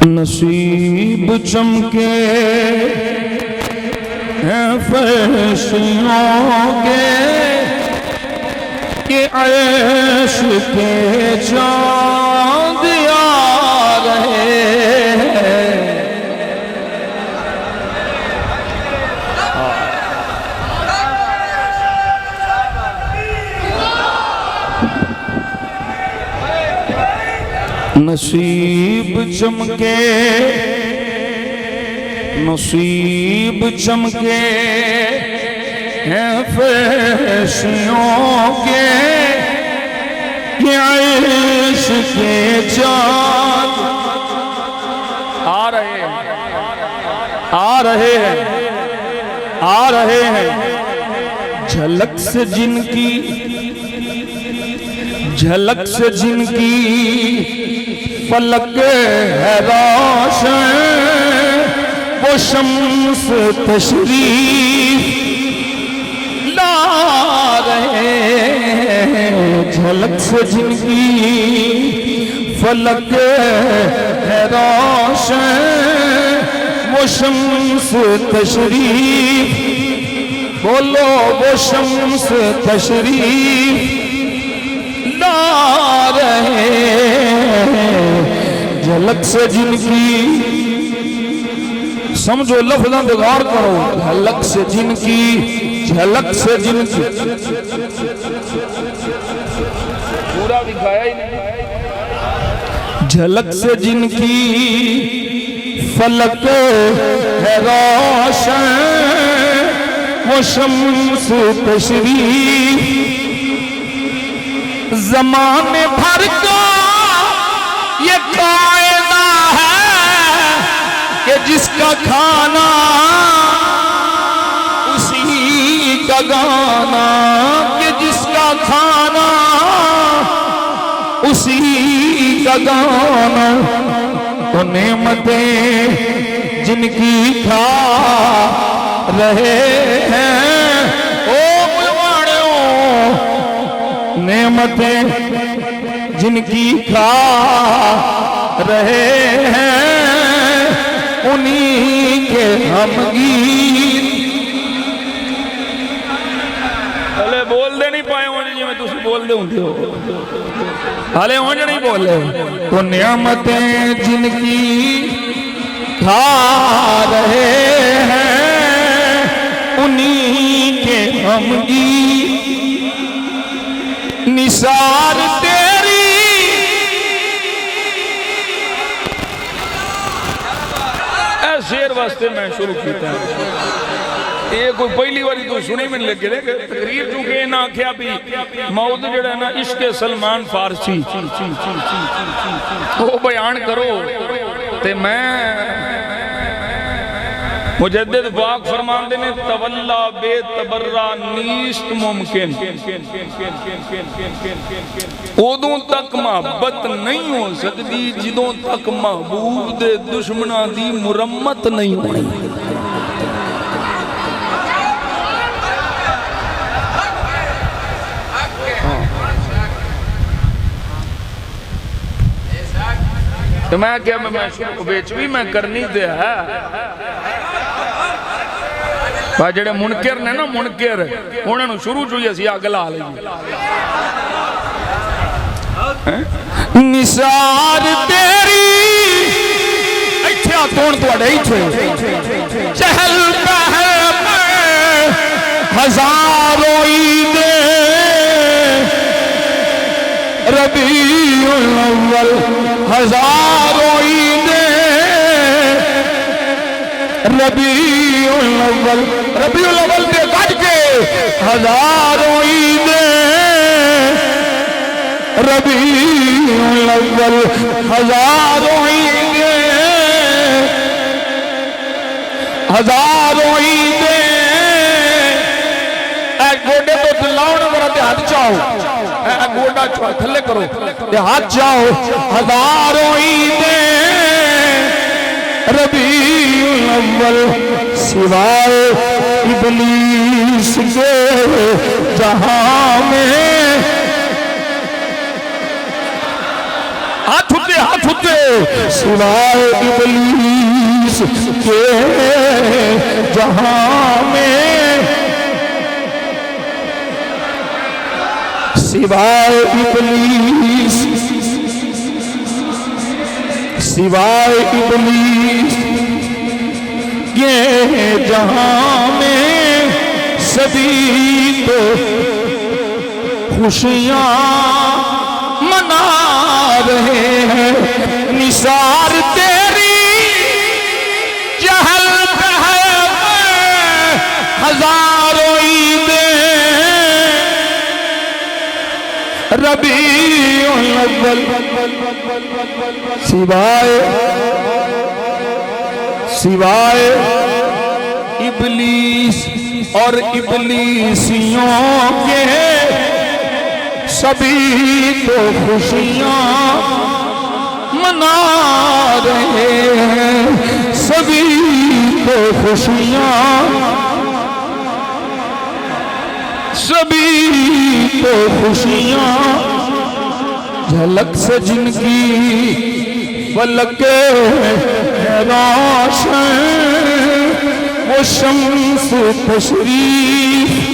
नसीब चमके हैं फरिश्तों के कि अर्श के चाँद आ रहे हैं। नसीब चमके, नसीब चमके हैं फरिश्तों के कि अर्श के चाँद आ रहे हैं, आ रहे हैं, आ रहे हैं। झलक से जिनकी, झलक से जिनकी फलक है रोशन, वो शम्स तशरीफ ला रहे हैं। झलक से जिनकी फलक है रोशन, वो शम्स तशरीफ, बोलो वो शम्स तशरीफ ला रहे हैं। झलक से जिनकी, समझो लफ्ज़ों पे गौर करो। झलक से जिनकी, झलक से जिनकी, पूरा दिखाया ही नहीं। झलक से जिनकी फलक है रोशन, वो शम्स तशरीफ ज़माने भर का ये कायदा है कि जिसका खाना उसी का गाना, कि जिसका खाना उसी का गाना। तो नेमतें जिनकी खा रहे हैं, ओ मुलवाड़ों, नेमतें जिनकी खा रहे हैं, उन्हीं के हम गीत। हले बोल दे नहीं पाए होने जी, मैं तुझे बोल दे होंगे हो, हले होने नहीं बोले। तो नेमतें जिनकी खा रहे हैं, उन्हीं के हम गीत। निसार तेरी शेर वास्ते मैं शुरू किया। ये कोई पहली बारी तो सुनी मैंने लगे तकरीर चुके ना आख्या भी मौद जड़ा ना इश्क सलमान फारसी वो बयान करो। ते मैं मुजद्दिद पाक फरमाते ने तवल्ला बेतबर्रा नीस्त मुमकिन, उदों तक मोहब्बत नहीं हो सकती जिदों तक महबूब दे दुश्मना दी मुरम्मत नहीं होनी। तो मैं क्या मैं बेच भी मैं करनी दे है जेड़े मुनकर ने ना, मुनकर उन्होंने शुरू चो ही असी अग ला ली। निसार तेरी चहल पहल में हजारों ईदे रबीउल अव्वल, हजारों ईदे रबीउल अव्वल, रबीउल अव्वल के कट के हजारों ईदे रबीउल अव्वल, हजारों ईदे, हजारों ईदे। गोडे तो लाओ ना मेरा हाथ चाओ, गोडा थले करो हाथ जाओ। हजारों ईदे रबीउल अव्वल, सिवाय इब्लीस के जहां में हाथ उठे हाथ उठे, सिवाय इबलीस के जहां में, सिवाय इबलीस, सिवाय इबलीस के जहां में सभी तो खुशियां मना रहे हैं। निसार तेरी चहल पहल में हजारों ईदें, रबीउल अव्वल सिवाय इबलीस और इबलीसियों के सभी तो खुशियां मना रहे हैं, सभी तो खुशियां, सभी तो खुशियां, झलक से जिनकी फलक रोशन, वो शम्स तशरीफ